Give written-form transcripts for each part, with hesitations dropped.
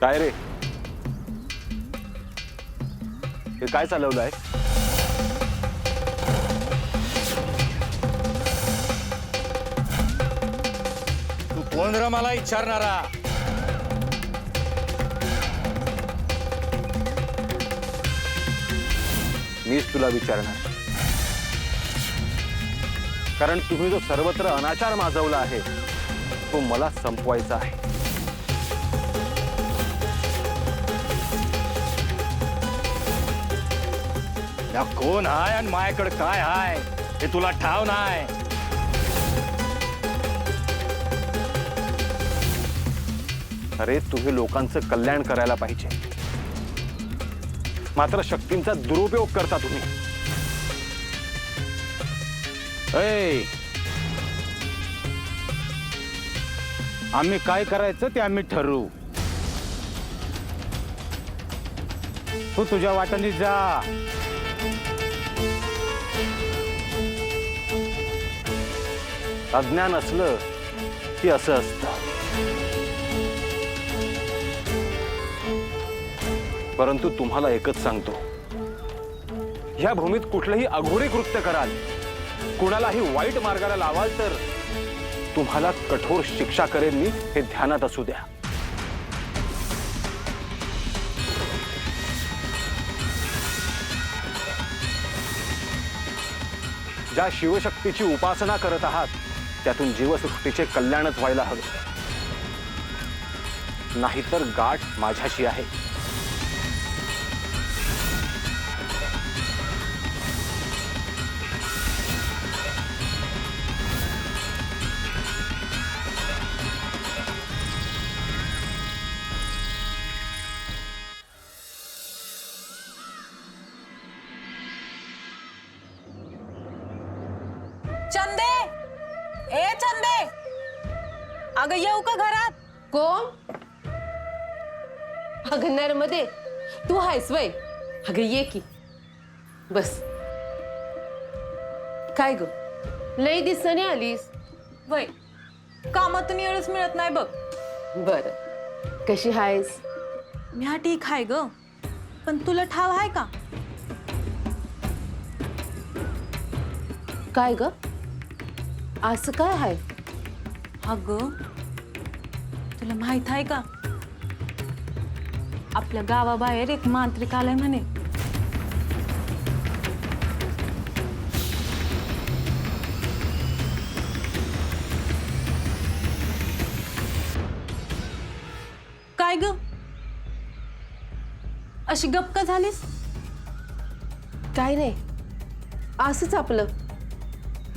काय रे, हे काय चालवलंय? तू कोण रे मला विचारणारा? मीच तुला विचारणार, कारण तुम्ही जो सर्वत्र अनाचार माजवला आहे तो मला संपवायचा आहे. या कोण हाय आणि माझ्याकडे काय हाय हे तुला ठाव नाही. अरे, तुम्ही लोकांचं कल्याण करायला पाहिजे, मात्र शक्तींचा दुरुपयोग करता तुम्ही. ऐ, आम्ही काय करायचं ते आम्ही ठरवू. तू तुझ्या वाटाने जा. अज्ञान असलं की असं असतं. परंतु तुम्हाला एकच सांगतो, ह्या भूमीत कुठलंही अघोरी कृत्य कराल, कुणालाही वाईट मार्गाला लावाल तर तुम्हाला कठोर शिक्षा करेन मी, हे ध्यानात असू द्या. ज्या शिवशक्तीची उपासना करत आहात त्यातून जीवसृष्टीचे कल्याणच व्हायला हवे, नाहीतर गाठ माझ्याशी आहे. चंदे, ए चंदे, अगं येऊ का घरात? कोण? अगं नर्मदे, तू आहेस वय? अगं ये की बस. काय ग, लई दिसणी आलीस? वय, कामातून वेळच मिळत नाही बघ. बर, कशी आहेस? मी हा ठीक आहे ग, पण तुला ठाव आहे का? काय ग, असं काय आहे? अगं, तुला माहित आहे का, आपल्या गावाबाहेर एक मांत्रिक आलाय म्हणे. काय ग, अशी गप्प झालीस? काय नाही, असंच आपलं.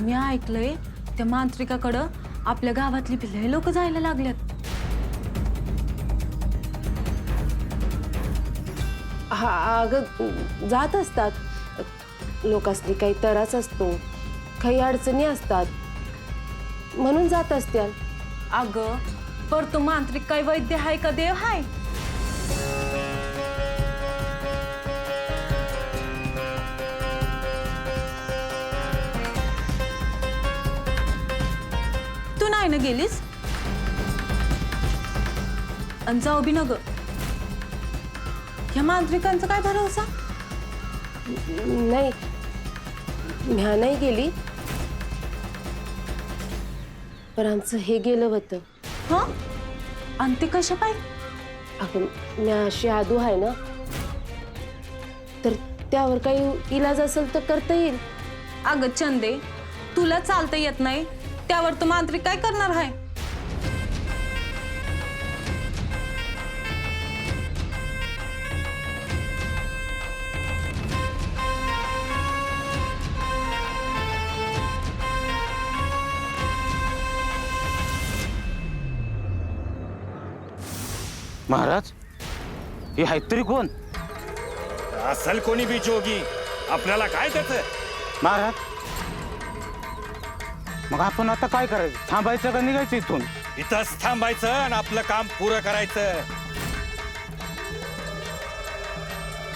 मी ऐकलंय त्या मांत्रिकाकडं आपल्या गावातली लय लोक जायला लागल्यात. हा अगं, जात असतात. लोकांनी काही त्रास असतो, काही अडचणी असतात, म्हणून जात असत्याल. अगं, पर तो मांत्रिक काय वैद्य आहे का देव हाय? तू नाही ना गेलीस? आणि जाऊ बी न ग. या मांत्रिकांचा काय भरोसा? नाही, म्या नाही गेली, पण आमचं हे गेलं होतं. हं? आणि ते कशा पाहिजे? अगं, म्या अशी आदू आहे ना, तर त्यावर काही इलाज असेल तर करता येईल. अगं चंदे, तुला चालता येत नाही त्यावर तो मांत्रिक काय करणार आहे? महाराज, हे आहेत तरी कोण? असल कोणी बी जोगी, आपल्याला काय त्याचं? महाराज, मग आपण आता काय करायचं? थांबायचं का निघायचं इथून? इथंच थांबायचं आणि आपलं काम पुरं करायचं.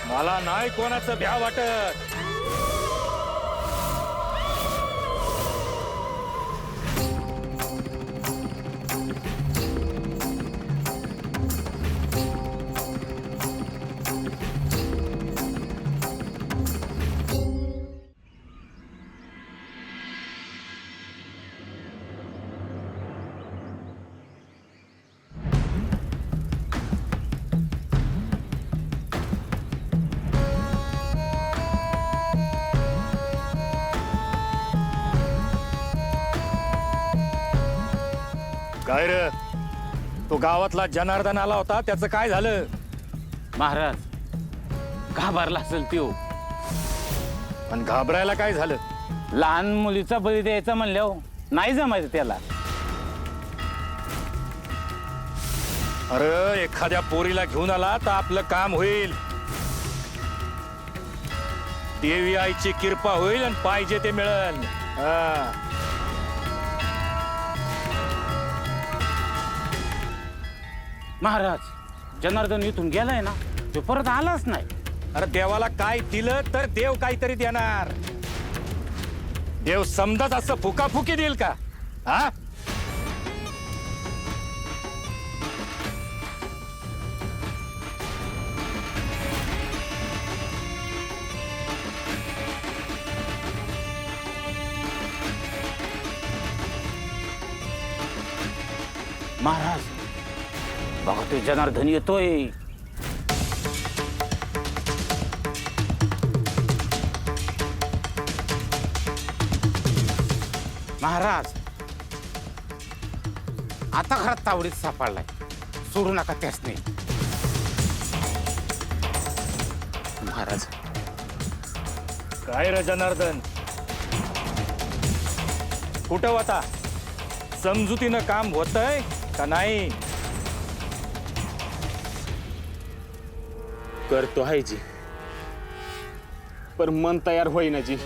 मला नाही कोणाचं भ्या वाटत. काय रे तो गावातला जनार्दन आला होता त्याचं काय झालं? महाराज घाबरला असेल त्यो. आणि घाबरायला काय झालं? लहान मुलीचा बळी द्यायचा म्हणल्यावर नाही जमायचं त्याला. अरे एखाद्या पोरीला घेऊन आला तर आपलं काम होईल. देवी आईची कृपा होईल आणि पाहिजे ते मिळेल. हा. महाराज जनार्दन इथून गेलाय ना, तो परत आलाच नाही. अरे देवाला काय दिलं तर देव काहीतरी देणार. देव समजत असं फुकाफुकी देईल का? हा. महाराज बघा तो जनार्दन येतोय. महाराज आता घरात तावडीत सापडलाय, सोडू नका त्यासने. महाराज काय रे जनार्दन, कुठं होता? समजुतीनं काम होतंय का नाही? करतो आहे जी, पण मन तयार होईना जी.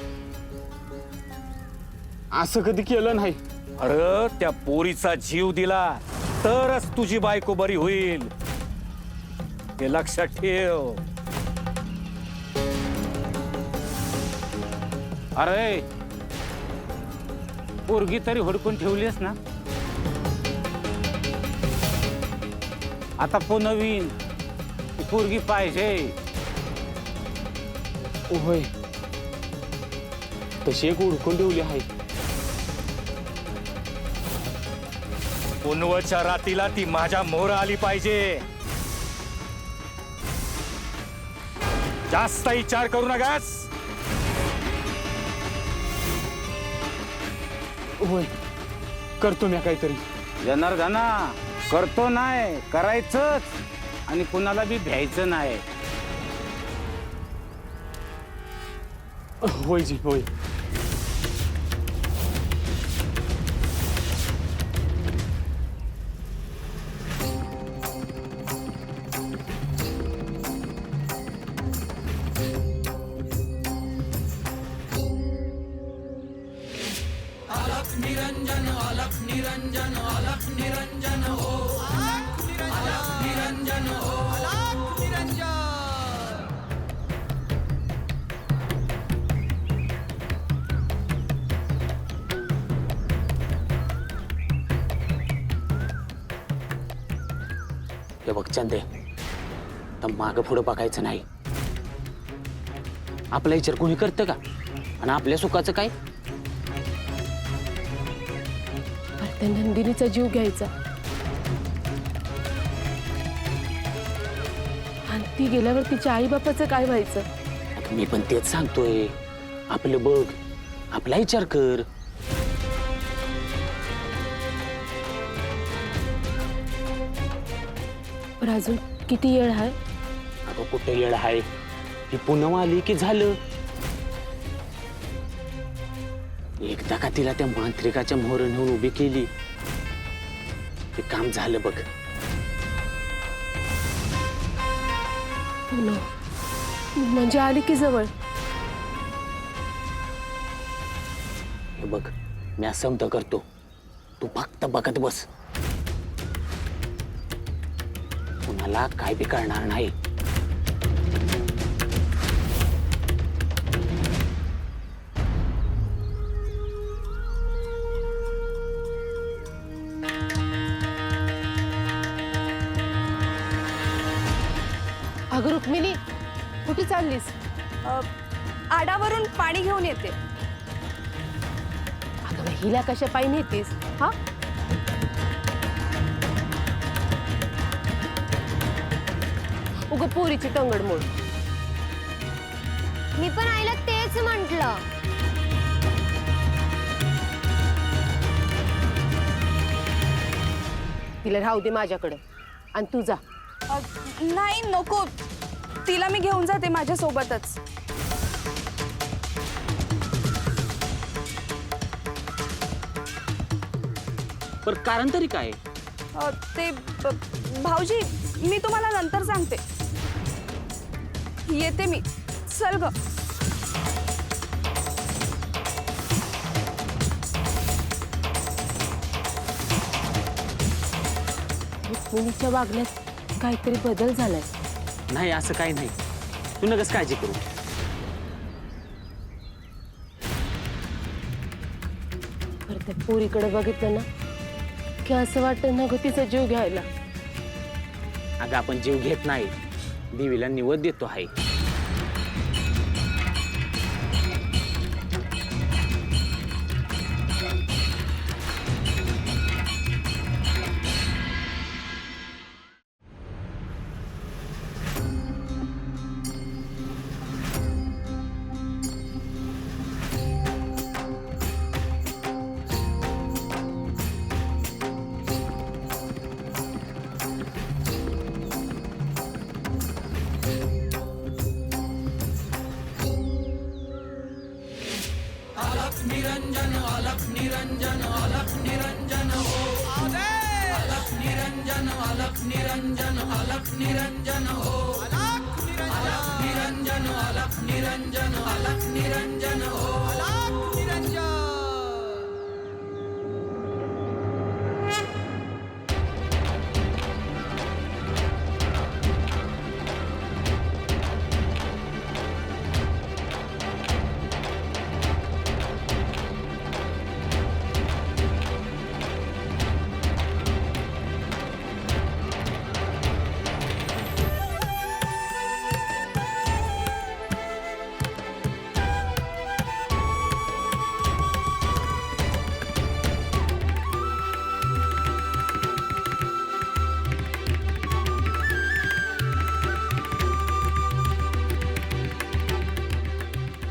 असं कधी केलं नाही. अरे त्या पोरीचा जीव दिला तरच तुझी बायको बरी होईल, हे लक्षात ठेव. अरे पोरगी तरी हुडकून ठेवलीस ना, आता नवीन पोरगी पाहिजे. होय, तशी एक हुडकून ठेवली आहे. पुनवच्या रातीला ती माझ्या मोहर आली पाहिजे. जास्त विचार करू नकास. होय, करतो मी काहीतरी. जनार्दना करतो नाही, करायचंच आणि कुणाला बी भ्यायचं नाही. होय जी होय. हे बघ चंदे, तर मागं पुढं बघायचं नाही. आपला विचार कोणी करतं का? आणि आपल्या सुखाचं काय? त्या नंदिनीचा जीव घ्यायचा आणि ती गेल्यावर तिच्या आई बापाचं काय व्हायचं? आता मी पण तेच सांगतोय. आपलं बघ, आपला विचार कर. पण अजून किती वेळ आहे? अगं कुठे येळ आहे? ही पुनम आली की झालं. एकदा का तिला त्या मांत्रिकाच्या मोहर नेऊन उभी केली, ते काम झालं बघ. पुनम म्हणजे आली की जवळ. हे बघ, मी असं करतो, तू फक्त बघत बस. कुणाला काय बी कळणार नाही. अगं रुक्मिणी, कुठे चाललीस? आडावरून पाणी घेऊन येते. अगं बाई, हिला कशा पायी नेतीस? हा, उग पोरीची टंगड मोड. मी पण आईला तेच म्हंटल. तिला राहू दे माझ्याकडं आणि तू जा. नाही नको, तिला मी घेऊन जाते माझ्यासोबतच. पर कारण तरी काय? ते भाऊजी, मी तुम्हाला नंतर सांगते. येते मी. चल ग. रुक्मिणीच्या वागण्यात काहीतरी बदल झालाय. नाही असं काही नाही, तू नकस काळजी करू. खरं त्या पोरीकडे बघितलं ना की असं वाटतं ना ग तिचा जीव घ्यायला. अगं आपण जीव घेत नाही, देवीला निवद देतो आहे.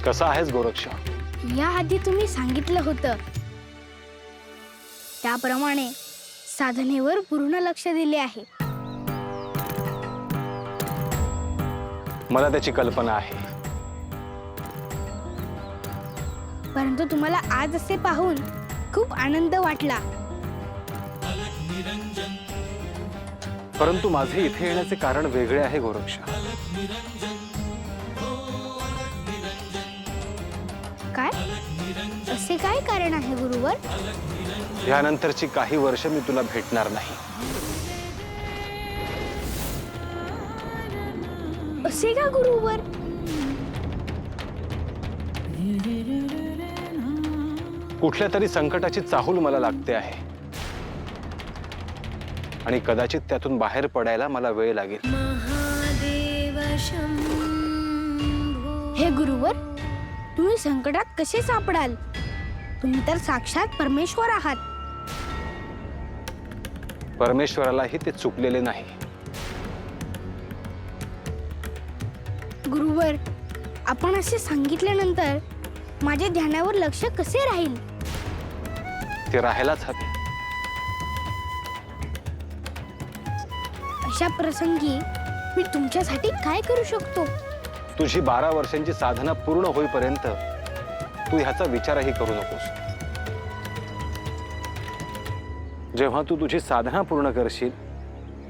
कसा आहेस गोरक्ष? याआधी तुम्ही सांगितलं होतं त्याप्रमाणे साधनेवर पूर्ण लक्ष दिले आहे. मला त्याची कल्पना आहे. परंतु तुम्हाला आज असे पाहून खूप आनंद वाटला. परंतु माझे इथे येण्याचे कारण वेगळे आहे गोरक्ष. काय असे काय कारण आहे गुरुवर? यानंतरची काही वर्ष मी तुला भेटणार नाही. असे का गुरुवर? कुठल्या तरी संकटाची चाहूल मला लागते आहे आणि कदाचित त्यातून बाहेर पडायला मला वेळ लागेल. हे गुरुवर, तुम्ही संकटात कसे सापडाल? तुम्ही तर साक्षात परमेश्वर आहात. परमेश्वरालाही ते चुकलेले नाही. गुरुवर, आपण असे सांगितल्यानंतर माझ्या ध्यानावर लक्ष कसे राहील? ते राहायलाच हवे. अशा प्रसंगी मी तुमच्यासाठी काय करू शकतो? तुझी 12 वर्षांची साधना पूर्ण होईपर्यंत तू ह्याचा विचारही करू नकोस. जेव्हा तू तुझी साधना पूर्ण करशील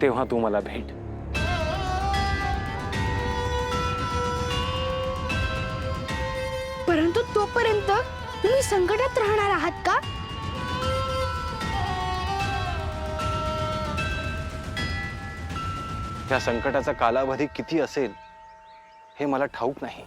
तेव्हा तू मला भेट. परंतु तोपर्यंत तुम्ही संकटात राहणार आहात का? या संकटाचा कालावधी किती असेल हे मला ठाऊक नाही.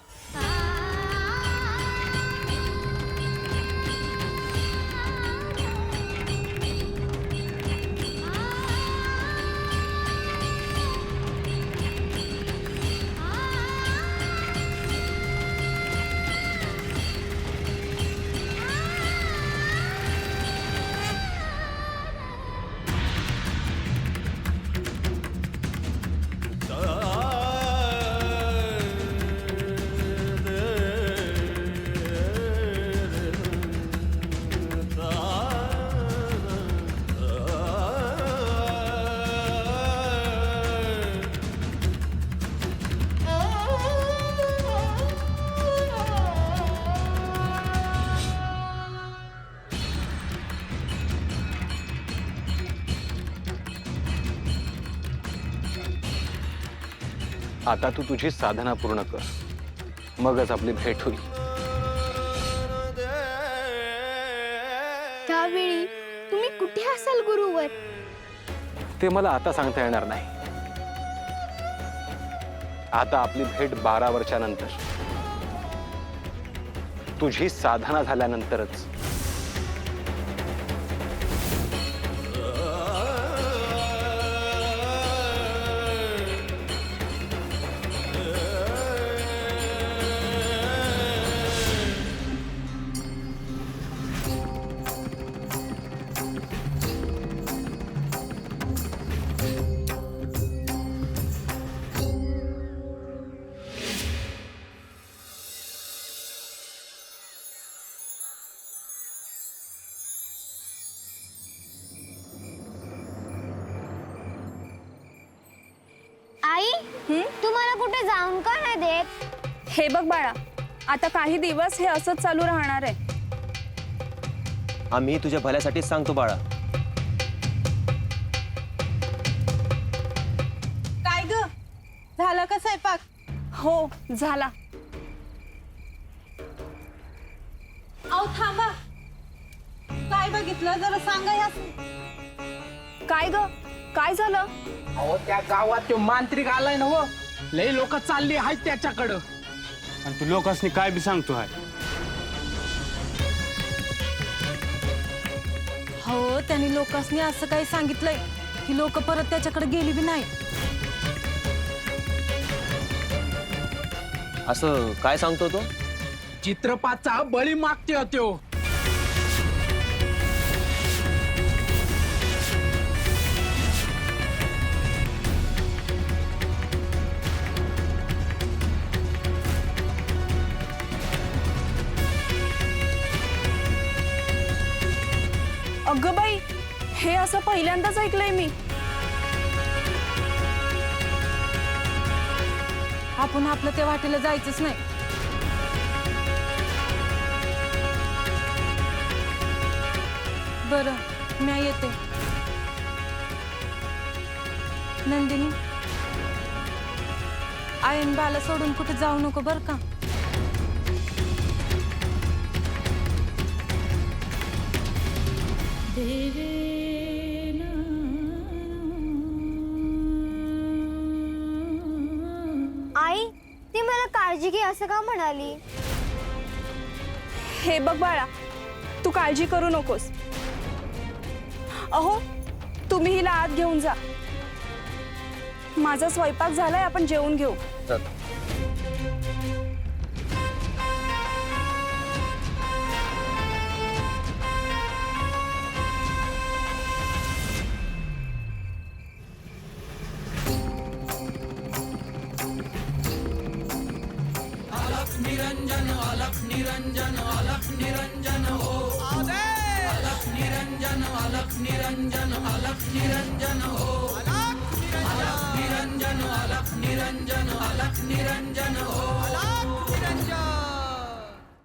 आता तू तुझी साधना पूर्ण कर, मगच आपली भेट होईल. त्यावेळी तुम्ही कुठे असाल गुरुवर? ते मला आता सांगता येणार नाही. आता आपली भेट 12 वर्षा नंतर, तुझी साधना झाल्यानंतरच. आई तुम्हाला कुठे जाऊन का नाही देत? हे बघ बाळा, आता काही दिवस हे असंच चालू राहणार आहे. आम्ही तुझ्या भल्यासाठीच सांगतो बाळा. काय ग, झाला का स्वयंपाक? हो झाला. अहो थांबा, काय बघितलं जरा सांगा. या काय ग, काय झालं? अहो त्या गावात तो मांत्रिक आलाय ना हो. लय लोक चालली आहेत त्याच्याकडं. आणि तू लोकांनी काय बी सांगतो आहे. हो, त्यांनी लोकांनी असं काही सांगितलंय की लोक परत त्याच्याकडे गेली बी नाही. असं काय सांगतो तो? चित्रपाचा बळी मागते तो. अगं बाई, हे असं पहिल्यांदाच ऐकलंय मी. आपण आपलं त्या वाटेला जायचंच नाही. बरं, मी येते. नंदिनी, आयन बाला सोडून कुठे जाऊ नको बर का. आई ती मला काळजी घे असं का म्हणाली? हे बघ बाळा, तू काळजी करू नकोस. अहो, तुम्ही हिला आत घेऊन जा. माझा स्वयंपाक झालाय, आपण जेवून घेऊ. निरंजन